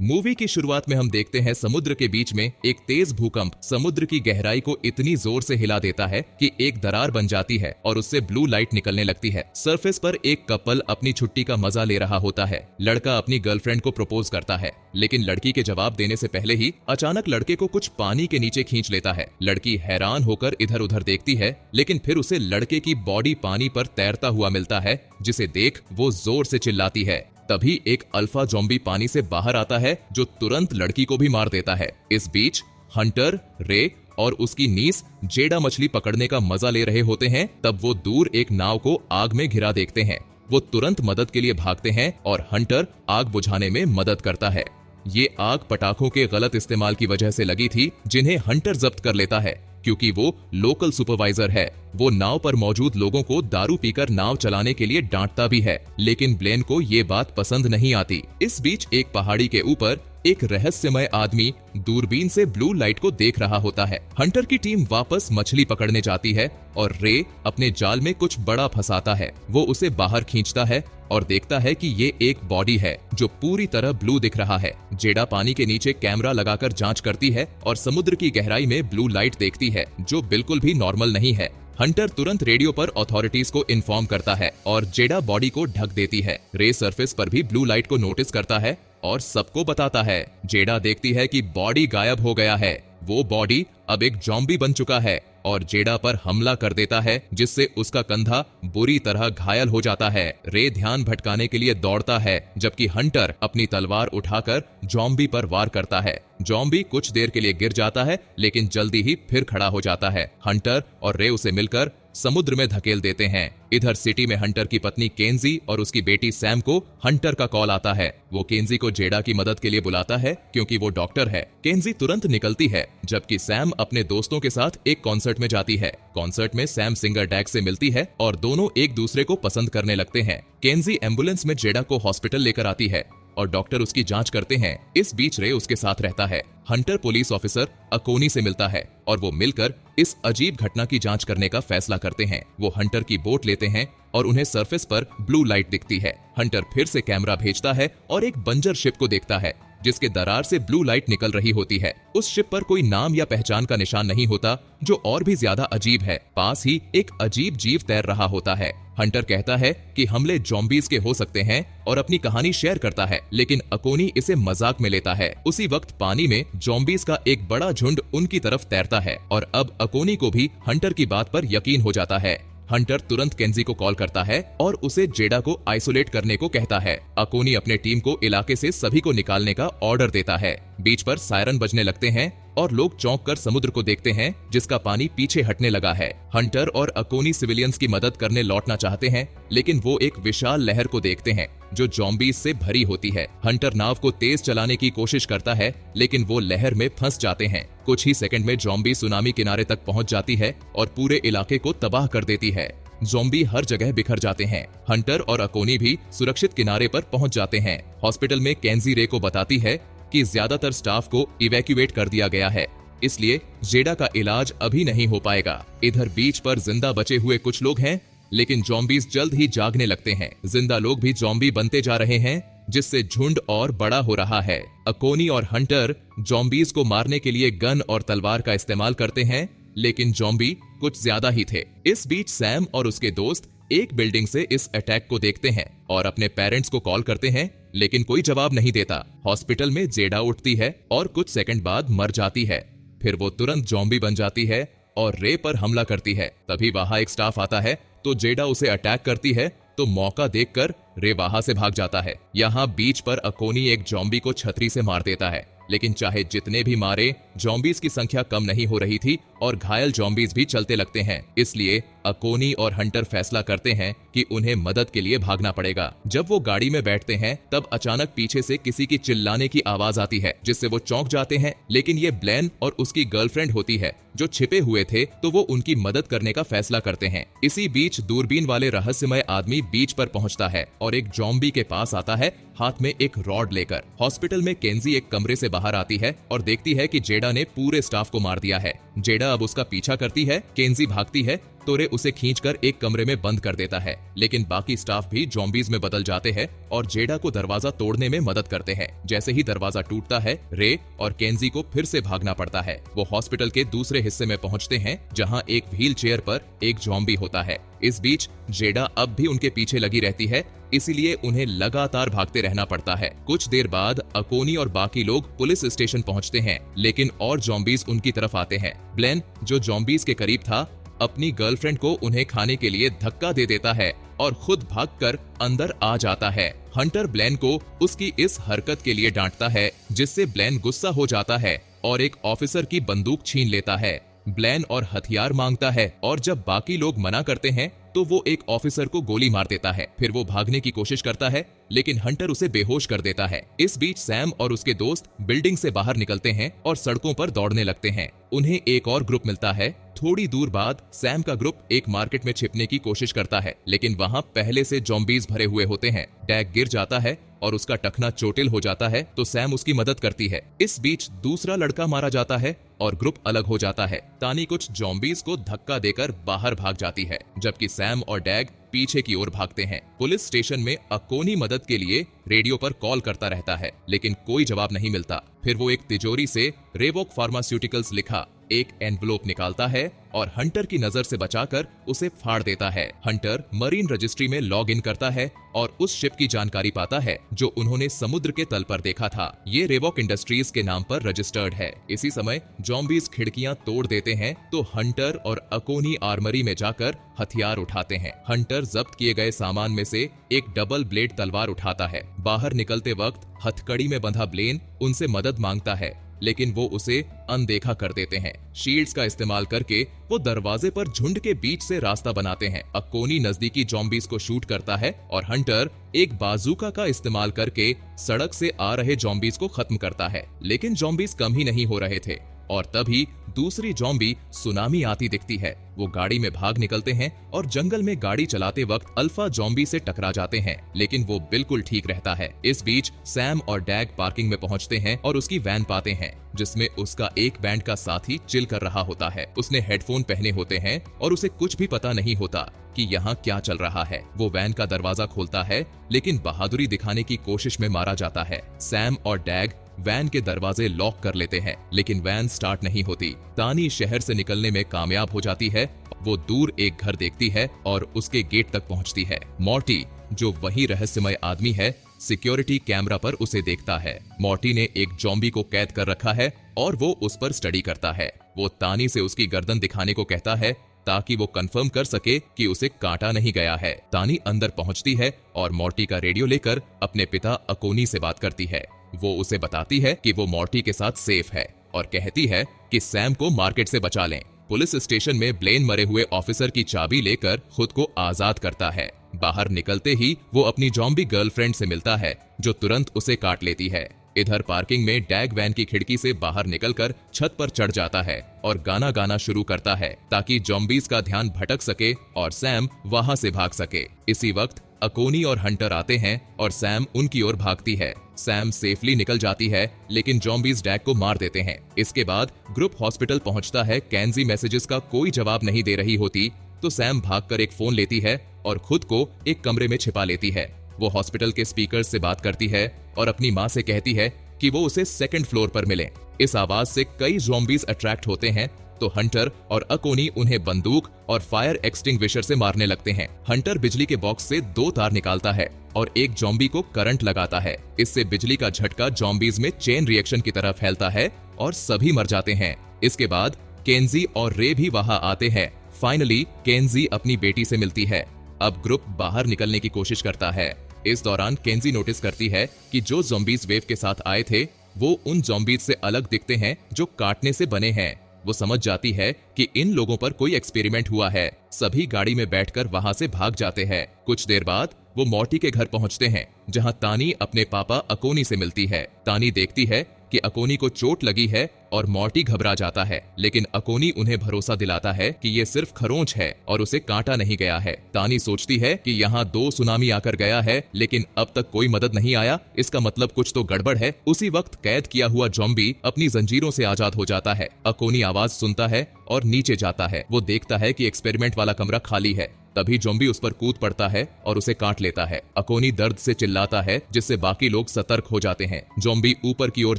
Movie की शुरुआत में हम देखते हैं समुद्र के बीच में एक तेज भूकंप समुद्र की गहराई को इतनी जोर से हिला देता है कि एक दरार बन जाती है और उससे ब्लू लाइट निकलने लगती है। सरफेस पर एक कपल अपनी छुट्टी का मजा ले रहा होता है। लड़का अपनी गर्लफ्रेंड को प्रपोज करता है, लेकिन लड़की के जवाब देने से पहले ही अचानक लड़के को कुछ पानी के नीचे खींच लेता है। लड़की हैरान होकर इधर उधर देखती है, लेकिन फिर उसे लड़के की बॉडी पानी पर तैरता हुआ मिलता है, जिसे देख वो जोर से चिल्लाती है। तभी एक अल्फा ज़ॉम्बी पानी से बाहर आता है जो तुरंत लड़की को भी मार देता है। इस बीच हंटर, रे और उसकी नीस जेडा मछली पकड़ने का मजा ले रहे होते हैं। तब वो दूर एक नाव को आग में घिरा देखते हैं। वो तुरंत मदद के लिए भागते हैं और हंटर आग बुझाने में मदद करता है। ये आग पटाखों के गलत इस्तेमाल की वजह से लगी थी, जिन्हें हंटर जब्त कर लेता है क्योंकि वो लोकल सुपरवाइजर है। वो नाव पर मौजूद लोगों को दारू पीकर नाव चलाने के लिए डांटता भी है, लेकिन ब्लेन को ये बात पसंद नहीं आती। इस बीच एक पहाड़ी के ऊपर एक रहस्यमय आदमी दूरबीन से ब्लू लाइट को देख रहा होता है। हंटर की टीम वापस मछली पकड़ने जाती है और रे अपने जाल में कुछ बड़ा फंसाता है। वो उसे बाहर खींचता है और देखता है कि ये एक बॉडी है जो पूरी तरह ब्लू दिख रहा है। जेडा पानी के नीचे कैमरा लगाकर जांच करती है और समुद्र की गहराई में ब्लू लाइट देखती है जो बिल्कुल भी नॉर्मल नहीं है। हंटर तुरंत रेडियो पर अथॉरिटीज को इन्फॉर्म करता है और जेडा बॉडी को ढक देती है। रे सरफेस पर भी ब्लू लाइट को नोटिस करता है और सबको बताता है। जेडा देखती है कि बॉडी गायब हो गया है। वो बॉडी अब एक ज़ॉम्बी बन चुका है और जेडा पर हमला कर देता है, जिससे उसका कंधा बुरी तरह घायल हो जाता है। रे ध्यान भटकाने के लिए दौड़ता है, जबकि हंटर अपनी तलवार उठाकर ज़ॉम्बी पर वार करता है। ज़ॉम्बी कुछ देर के लिए गिर जाता है, लेकिन जल्दी ही फिर खड़ा हो जाता है। हंटर और रे उसे मिलकर समुद्र में धकेल देते हैं। इधर सिटी में हंटर की पत्नी केंजी और उसकी बेटी सैम को हंटर का कॉल आता है। वो केंजी को जेडा की मदद के लिए बुलाता है क्योंकि वो डॉक्टर है। केंजी तुरंत निकलती है, जबकि सैम अपने दोस्तों के साथ एक कॉन्सर्ट में जाती है। कॉन्सर्ट में सैम सिंगर डैग से मिलती है और दोनों एक दूसरे को पसंद करने लगते हैं। केंजी एम्बुलेंस में जेडा को हॉस्पिटल लेकर आती है और डॉक्टर उसकी जांच करते हैं। इस बीच रे उसके साथ रहता है। हंटर पुलिस ऑफिसर अकोनी से मिलता है और वो मिलकर इस अजीब घटना की जांच करने का फैसला करते हैं। वो हंटर की बोट लेते हैं और उन्हें सरफेस पर ब्लू लाइट दिखती है। हंटर फिर से कैमरा भेजता है और एक बंजर शिप को देखता है जिसके दरार से ब्लू लाइट निकल रही होती है। उस शिप पर कोई नाम या पहचान का निशान नहीं होता, जो और भी ज्यादा अजीब है। पास ही एक अजीब जीव तैर रहा होता है। हंटर कहता है कि हमले ज़ॉम्बीज के हो सकते हैं और अपनी कहानी शेयर करता है, लेकिन अकोनी इसे मजाक में लेता है। उसी वक्त पानी में ज़ॉम्बीज का एक बड़ा झुंड उनकी तरफ तैरता है और अब अकोनी को भी हंटर की बात पर यकीन हो जाता है। हंटर तुरंत केंजी को कॉल करता है और उसे जेडा को आइसोलेट करने को कहता है। अकोनी अपने टीम को इलाके से सभी को निकालने का ऑर्डर देता है। बीच पर सायरन बजने लगते हैं और लोग चौंक कर समुद्र को देखते हैं, जिसका पानी पीछे हटने लगा है। हंटर और अकोनी सिविलियंस की मदद करने लौटना चाहते हैं, लेकिन वो एक विशाल लहर को देखते हैं जो ज़ॉम्बीज से भरी होती है। हंटर नाव को तेज चलाने की कोशिश करता है, लेकिन वो लहर में फंस जाते हैं। कुछ ही सेकंड में ज़ॉम्बी सुनामी किनारे तक पहुंच जाती है और पूरे इलाके को तबाह कर देती है। ज़ॉम्बी हर जगह बिखर जाते हैं। हंटर और अकोनी भी सुरक्षित किनारे पर पहुंच जाते हैं। हॉस्पिटल में केंजी रे को बताती है कि ज्यादातर स्टाफ को इवैक्यूएट कर दिया गया है, इसलिए जेडा का इलाज अभी नहीं हो पाएगा। इधर बीच पर जिंदा बचे हुए कुछ लोग हैं, लेकिन ज़ॉम्बीज जल्द ही जागने लगते हैं। जिंदा लोग भी ज़ॉम्बी बनते जा रहे हैं, जिससे झुंड और बड़ा हो रहा है। अकोनी और हंटर ज़ॉम्बीज को मारने के लिए गन और तलवार का इस्तेमाल करते हैं, लेकिन ज़ॉम्बी कुछ ज्यादा ही थे। इस बीच सैम और उसके दोस्त एक बिल्डिंग से इस अटैक को देखते हैं और अपने पेरेंट्स को कॉल करते हैं, लेकिन कोई जवाब नहीं देता। हॉस्पिटल में जेडा उठती है और कुछ सेकंड बाद मर जाती है। फिर वो तुरंत ज़ॉम्बी बन जाती है और रे पर हमला करती है। तभी वहां एक स्टाफ आता है तो जेडा उसे अटैक करती है, तो मौका देखकर रे वहां से भाग जाता है। यहाँ बीच पर अकोनी एक ज़ॉम्बी को छतरी से मार देता है, लेकिन चाहे जितने भी मारे, ज़ॉम्बीज की संख्या कम नहीं हो रही थी और घायल ज़ॉम्बीज भी चलते लगते हैं। इसलिए अकोनी और हंटर फैसला करते हैं कि उन्हें मदद के लिए भागना पड़ेगा। जब वो गाड़ी में बैठते हैं, तब अचानक पीछे से किसी की चिल्लाने की आवाज आती है, जिससे वो चौंक जाते हैं। लेकिन ये ब्लेन और उसकी गर्लफ्रेंड होती है जो छिपे हुए थे, तो वो उनकी मदद करने का फैसला करते हैं। इसी बीच दूरबीन वाले रहस्यमय आदमी बीच पर पहुंचता है और एक ज़ॉम्बी के पास आता है। हाथ में एक रॉड लेकर। हॉस्पिटल में केंजी एक कमरे से बाहर आती है और देखती है कि जेडा ने पूरे स्टाफ को मार दिया है। जेडा अब उसका पीछा करती है। केंजी भागती है तो रे उसे खींचकर एक कमरे में बंद कर देता है, लेकिन बाकी स्टाफ भी ज़ॉम्बीज़ में बदल जाते हैं और जेडा को दरवाजा तोड़ने में मदद करते हैं। जैसे ही दरवाजा टूटता है, रे और केंजी को फिर से भागना पड़ता है। वो हॉस्पिटल के दूसरे हिस्से में पहुंचते हैं जहां एक व्हील चेयर पर एक ज़ॉम्बी होता है। इस बीच जेडा अब भी उनके पीछे लगी रहती है, इसीलिए उन्हें लगातार भागते रहना पड़ता है। कुछ देर बाद अकोनी और बाकी लोग पुलिस स्टेशन पहुंचते हैं, लेकिन और ज़ॉम्बीज़ उनकी तरफ आते हैं। ब्लेन, जो ज़ॉम्बीज़ के करीब था, अपनी गर्लफ्रेंड को उन्हें खाने के लिए धक्का दे देता है और खुद भागकर अंदर आ जाता है। हंटर ब्लेन को उसकी इस हरकत के लिए डांटता है, जिससे ब्लेन गुस्सा हो जाता है और एक ऑफिसर की बंदूक छीन लेता है। ब्लेन और हथियार मांगता है और जब बाकी लोग मना करते हैं तो वो एक ऑफिसर को गोली मार देता है। फिर वो भागने की कोशिश करता है, लेकिन हंटर उसे बेहोश कर देता है। इस बीच सैम और उसके दोस्त बिल्डिंग से बाहर निकलते हैं और सड़कों पर दौड़ने लगते हैं। उन्हें एक और ग्रुप मिलता है। थोड़ी दूर बाद सैम का ग्रुप एक मार्केट में छिपने की कोशिश करता है, लेकिन वहाँ पहले से ज़ॉम्बीज़ भरे हुए होते हैं। डैग गिर जाता है और उसका टखना चोटिल हो जाता है, तो सैम उसकी मदद करती है। इस बीच दूसरा लड़का मारा जाता है और ग्रुप अलग हो जाता है। तानी कुछ ज़ॉम्बीज़ को धक्का देकर बाहर भाग जाती है, जबकि सैम और डैग पीछे की ओर भागते हैं। पुलिस स्टेशन में अकोनी मदद के लिए रेडियो पर कॉल करता रहता है, लेकिन कोई जवाब नहीं मिलता। फिर वो एक तिजोरी से रेवोक फार्मास्यूटिकल्स लिखा एक एनवलप निकालता है और हंटर की नजर से बचाकर उसे फाड़ देता है। हंटर मरीन रजिस्ट्री में लॉग इन करता है और उस शिप की जानकारी पाता है जो उन्होंने समुद्र के तल पर देखा था। ये रेवोक इंडस्ट्रीज के नाम पर रजिस्टर्ड है। इसी समय ज़ॉम्बीज़ खिड़कियां तोड़ देते हैं तो हंटर और अकोनी आर्मरी में जाकर हथियार उठाते हैं। हंटर जब्त किए गए सामान में से एक डबल ब्लेड तलवार उठाता है। बाहर निकलते वक्त हथकड़ी में बंधा ब्लेन उनसे मदद मांगता है, लेकिन वो उसे अनदेखा कर देते हैं। शील्ड्स का इस्तेमाल करके वो दरवाजे पर झुंड के बीच से रास्ता बनाते हैं। अकोनी नजदीकी ज़ॉम्बीज़ को शूट करता है और हंटर एक बाजूका का इस्तेमाल करके सड़क से आ रहे ज़ॉम्बीज़ को खत्म करता है। लेकिन ज़ॉम्बीज़ कम ही नहीं हो रहे थे और तभी दूसरी ज़ॉम्बी सुनामी आती दिखती है। वो गाड़ी में भाग निकलते हैं और जंगल में गाड़ी चलाते वक्त अल्फा ज़ॉम्बी से टकरा जाते हैं, लेकिन वो बिल्कुल ठीक रहता है। इस बीच सैम और डैग पार्किंग में पहुंचते हैं और उसकी वैन पाते हैं, जिसमें उसका एक बैंड का साथी चिल कर रहा होता है। उसने हेडफोन पहने होते हैं और उसे कुछ भी पता नहीं होता कि यहाँ क्या चल रहा है। वो वैन का दरवाजा खोलता है, लेकिन बहादुरी दिखाने की कोशिश में मारा जाता है। सैम और डैग वैन के दरवाजे लॉक कर लेते हैं, लेकिन वैन स्टार्ट नहीं होती। तानी शहर से निकलने में कामयाब हो जाती है। वो दूर एक घर देखती है और उसके गेट तक पहुंचती है। मॉर्टी, जो वही रहस्यमय आदमी है, सिक्योरिटी कैमरा पर उसे देखता है। मॉर्टी ने एक ज़ॉम्बी को कैद कर रखा है और वो उस पर स्टडी करता है। वो तानी से उसकी गर्दन दिखाने को कहता है ताकि वो कंफर्म कर सके कि उसे काटा नहीं गया है। तानी अंदर पहुंचती है और मॉर्टी का रेडियो लेकर अपने पिता अकोनी से बात करती है। वो उसे बताती है कि वो मॉर्टी के साथ सेफ है और कहती है कि सैम को मार्केट से बचा लें। पुलिस स्टेशन में ब्लेन मरे हुए ऑफिसर की चाबी लेकर खुद को आजाद करता है। बाहर निकलते ही वो अपनी ज़ॉम्बी गर्लफ्रेंड से मिलता है, जो तुरंत उसे काट लेती है। इधर पार्किंग में डैग वैन की खिड़की से बाहर निकलकर छत पर चढ़ जाता है और गाना गाना शुरू करता है ताकि ज़ॉम्बीज़ का ध्यान भटक सके और सैम वहां से भाग सके। इसी वक्त अकोनी और हंटर आते हैं और सैम उनकी ओर भागती है। सैम सेफली निकल जाती है, लेकिन ज़ॉम्बीज़ डैग को मार देते हैं। इसके बाद ग्रुप हॉस्पिटल पहुंचता है। केंजी मैसेजेस का कोई जवाब नहीं दे रही होती, तो सैम भागकर एक फोन लेती है और खुद को एक कमरे में छिपा लेती है। वो हॉस्पिटल के स्पीकर से बात करती है और अपनी माँ से कहती है कि वो उसे सेकंड फ्लोर पर मिले। इस आवाज से कई ज़ॉम्बीज़ अट्रैक्ट होते हैं, तो हंटर और अकोनी उन्हें बंदूक और फायर एक्सटिंग्विशर से मारने लगते हैं। हंटर बिजली के बॉक्स से 2 तार निकालता है और एक ज़ॉम्बी को करंट लगाता है। इससे बिजली का झटका ज़ॉम्बीज़ में चेन रिएक्शन की तरह फैलता है और सभी मर जाते हैं। इसके बाद केंजी और रे भी वहां आते हैं। फाइनली केंजी अपनी बेटी से मिलती है। अब ग्रुप बाहर निकलने की कोशिश करता है। इस दौरान केंजी नोटिस करती है कि जो ज़ॉम्बीज़ वेव के साथ आए थे वो उन ज़ॉम्बीज़ से अलग दिखते हैं जो काटने से बने हैं। वो समझ जाती है कि इन लोगों पर कोई एक्सपेरिमेंट हुआ है। सभी गाड़ी में बैठकर वहां से भाग जाते हैं। कुछ देर बाद वो मॉर्टी के घर पहुंचते हैं, जहां तानी अपने पापा अकोनी से मिलती है। तानी देखती है कि अकोनी को चोट लगी है और मॉर्टी घबरा जाता है, लेकिन अकोनी उन्हें भरोसा दिलाता है कि ये सिर्फ खरोंच है और उसे काटा नहीं गया है। तानी सोचती है कि यहाँ 2 सुनामी आकर गया है, लेकिन अब तक कोई मदद नहीं आया, इसका मतलब कुछ तो गड़बड़ है। उसी वक्त कैद किया हुआ ज़ॉम्बी अपनी जंजीरों से आजाद हो जाता है। अकोनी आवाज सुनता है और नीचे जाता है। वो देखता है कि एक्सपेरिमेंट वाला कमरा खाली है। तभी ज़ॉम्बी उस पर कूद पड़ता है और उसे काट लेता है। अकोनी दर्द से चिल्लाता है, जिससे बाकी लोग सतर्क हो जाते हैं। ज़ॉम्बी ऊपर की ओर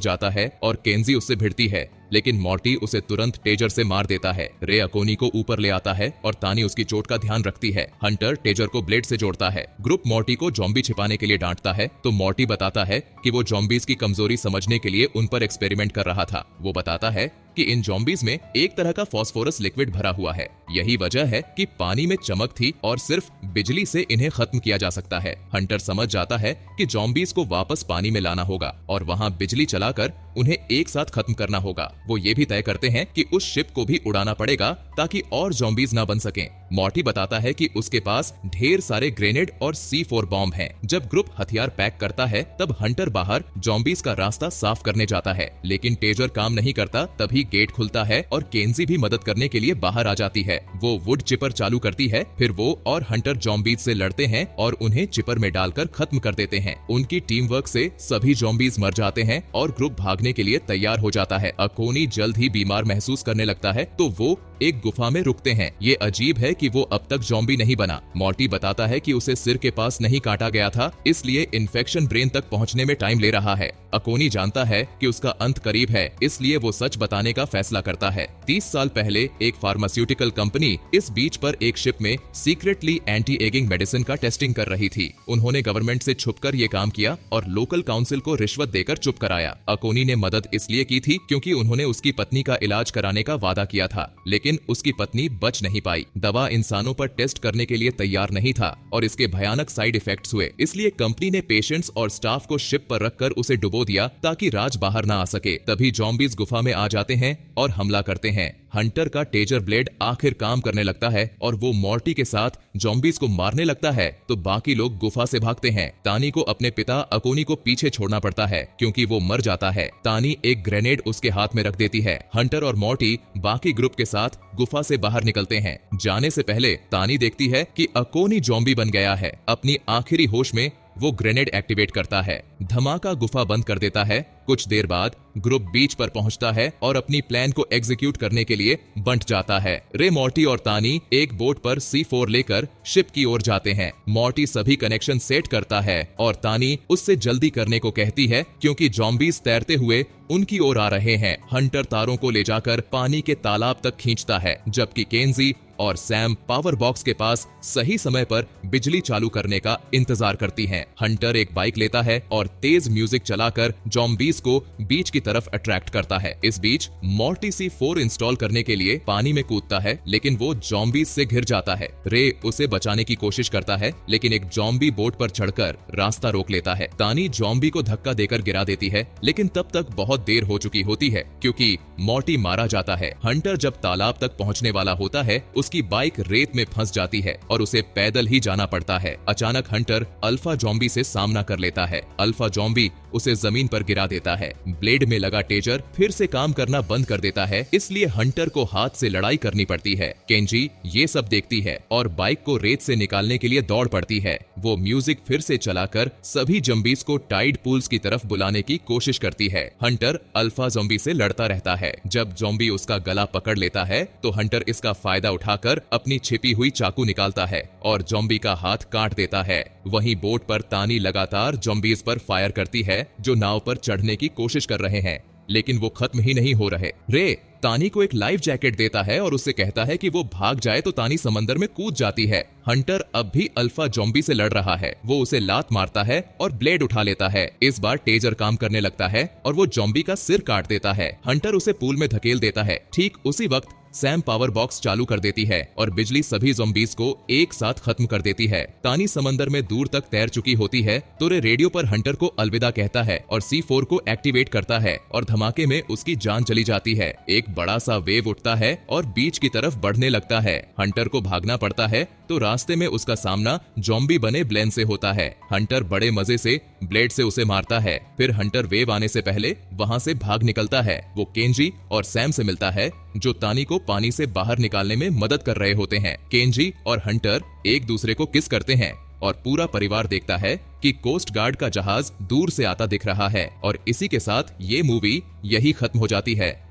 जाता है और केंजी उससे भिड़ती है, लेकिन मॉर्टी उसे तुरंत टेजर से मार देता है। रे अकोनी को ऊपर ले आता है और तानी उसकी चोट का ध्यान रखती है। हंटर टेजर को ब्लेड से जोड़ता है। ग्रुप मॉर्टी को ज़ॉम्बी छिपाने के लिए डांटता है, तो मॉर्टी बताता है कि वो ज़ॉम्बीज की कमजोरी समझने के लिए उन पर एक्सपेरिमेंट कर रहा था। वो बताता है कि इन ज़ॉम्बीज में एक तरह का फास्फोरस लिक्विड भरा हुआ है। यही वजह है कि पानी में चमक थी और सिर्फ बिजली से इन्हें खत्म किया जा सकता है। हंटर समझ जाता है कि ज़ॉम्बीज को वापस पानी में लाना होगा और वहां बिजली चलाकर उन्हें एक साथ खत्म करना होगा। वो ये भी तय करते हैं कि उस शिप को भी उड़ाना पड़ेगा ताकि और ज़ॉम्बीज ना बन सकें। मॉर्टी बताता है कि उसके पास ढेर सारे ग्रेनेड और C4 बॉम्ब हैं। जब ग्रुप हथियार पैक करता है, तब हंटर बाहर ज़ॉम्बीज का रास्ता साफ करने जाता है, लेकिन टेजर काम नहीं करता। तभी गेट खुलता है और केंजी भी मदद करने के लिए बाहर आ जाती है। वो वुड चिपर चालू करती है, फिर वो और हंटर ज़ॉम्बीज से लड़ते हैं और उन्हें चिपर में डालकर खत्म कर देते हैं। उनकी टीम वर्क से सभी ज़ॉम्बीज मर जाते हैं और ग्रुप भागने के लिए तैयार हो जाता है। अकोनी जल्द ही बीमार महसूस करने लगता है, तो वो एक गुफा में रुकते हैं। ये अजीब है कि वो अब तक ज़ॉम्बी नहीं बना। मॉर्टी बताता है कि उसे सिर के पास नहीं काटा गया था, इसलिए इन्फेक्शन ब्रेन तक पहुंचने में टाइम ले रहा है। अकोनी जानता है कि उसका अंत करीब है, इसलिए वो सच बताने का फैसला करता है। 30 साल पहले एक फार्मास्यूटिकल कंपनी इस बीच पर एक शिप में सीक्रेटली एंटी एगिंग मेडिसिन का टेस्टिंग कर रही थी। उन्होंने गवर्नमेंट से छुपकर ये काम किया और लोकल काउंसिल को रिश्वत देकर चुप कराया। अकोनी ने मदद इसलिए की थी क्योंकि उन्होंने उसकी पत्नी का इलाज कराने का वादा किया था, लेकिन उसकी पत्नी बच नहीं पाई। दवा इंसानों पर टेस्ट करने के लिए तैयार नहीं था और इसके भयानक साइड इफेक्ट्स हुए। इसलिए कंपनी ने पेशेंट्स और स्टाफ को शिप पर रखकर उसे डुबो दिया ताकि राज बाहर ना आ सके। तभी ज़ॉम्बीज गुफा में आ जाते हैं और हमला करते हैं। हंटर का टेजर ब्लेड आखिर काम करने लगता है और वो मॉर्टी के साथ ज़ॉम्बीज को मारने लगता है, तो बाकी लोग गुफा से भागते हैं। तानी को अपने पिता अकोनी को पीछे छोड़ना पड़ता है क्योंकि वो मर जाता है। तानी एक ग्रेनेड उसके हाथ में रख देती है। हंटर और मॉर्टी बाकी ग्रुप के साथ गुफा से बाहर निकलते हैं। जाने से पहले तानी देखती है कि अकोनी ज़ॉम्बी बन गया है। अपनी आखिरी होश में वो ग्रेनेड एक्टिवेट करता है। धमाका गुफा बंद कर देता है। कुछ देर बाद ग्रुप बीच पर पहुंचता है और अपनी प्लान को एग्जीक्यूट करने के लिए बंट जाता है। रे, मॉर्टी और तानी एक बोट पर C4 लेकर शिप की ओर जाते हैं। मॉर्टी सभी कनेक्शन सेट करता है और तानी उससे जल्दी करने को कहती है क्योंकि ज़ॉम्बीज तैरते हुए उनकी ओर आ रहे हैं। हंटर तारों को ले जाकर पानी के तालाब तक खींचता है, जबकि केंजी और सैम पावर बॉक्स के पास सही समय पर बिजली चालू करने का इंतजार करती हैं। हंटर एक बाइक लेता है और तेज म्यूजिक चलाकर ज़ॉम्बीज को बीच की तरफ अट्रैक्ट करता है। इस बीच मॉर्टी C4 इंस्टॉल करने के लिए पानी में कूदता है, लेकिन वो ज़ॉम्बीज से घिर जाता है। रे उसे बचाने की कोशिश करता है, लेकिन एक ज़ॉम्बी बोट पर चढ़कर रास्ता रोक लेता है। तानी ज़ॉम्बी को धक्का देकर गिरा देती है, लेकिन तब तक बहुत देर हो चुकी होती है क्योंकि मॉर्टी मारा जाता है। हंटर जब तालाब तक पहुंचने वाला होता है, उसकी बाइक रेत में फंस जाती है और उसे पैदल ही जाना पड़ता है। अचानक हंटर अल्फा ज़ॉम्बी से सामना कर लेता है। अल्फा ज़ॉम्बी उसे जमीन पर गिरा देता है। ब्लेड में लगा टेजर फिर से काम करना बंद कर देता है, इसलिए हंटर को हाथ से लड़ाई करनी पड़ती है। केंजी ये सब देखती है और बाइक को रेत से निकालने के लिए दौड़ पड़ती है। वो म्यूजिक फिर से चलाकर सभी ज़ॉम्बीज को टाइड पूल्स की तरफ बुलाने की कोशिश करती है। हंटर अल्फा ज़ॉम्बी से लड़ता रहता है। जब ज़ॉम्बी उसका गला पकड़ लेता है, तो हंटर इसका फायदा उठाकर अपनी छिपी हुई चाकू निकालता है और ज़ॉम्बी का हाथ काट देता है। वहीं बोट पर तानी लगातार ज़ॉम्बीज पर फायर करती है जो नाव पर चढ़ने की कोशिश कर रहे हैं, लेकिन वो खत्म ही नहीं हो रहे। रे तानी को एक लाइफ जैकेट देता है और उससे कहता है कि वो भाग जाए, तो तानी समंदर में कूद जाती है। हंटर अब भी अल्फा ज़ॉम्बी से लड़ रहा है। वो उसे लात मारता है और ब्लेड उठा लेता है। इस बार टेजर काम करने लगता है और वो ज़ॉम्बी का सिर काट देता है। हंटर उसे पूल में धकेल देता है। ठीक उसी वक्त सैम पावर बॉक्स चालू कर देती है और बिजली सभी ज़ॉम्बीज को एक साथ खत्म कर देती है। तानी समंदर में दूर तक तैर चुकी होती है, तो रे रेडियो पर हंटर को अलविदा कहता है और C4 को एक्टिवेट करता है और धमाके में उसकी जान चली जाती है। एक बड़ा सा वेव उठता है और बीच की तरफ बढ़ने लगता है। हंटर को भागना पड़ता है, तो रास्ते में उसका सामना जॉम्बी बने ब्लेन से होता है। हंटर बड़े मजे से ब्लेड से उसे मारता है। फिर हंटर वेव आने से पहले वहां से भाग निकलता है। वो केंजी और सैम से मिलता है जो तानी को पानी से बाहर निकालने में मदद कर रहे होते हैं। केंजी और हंटर एक दूसरे को किस करते हैं और पूरा परिवार देखता है कि कोस्ट गार्ड का जहाज दूर से आता दिख रहा है। और इसी के साथ ये मूवी यही खत्म हो जाती है।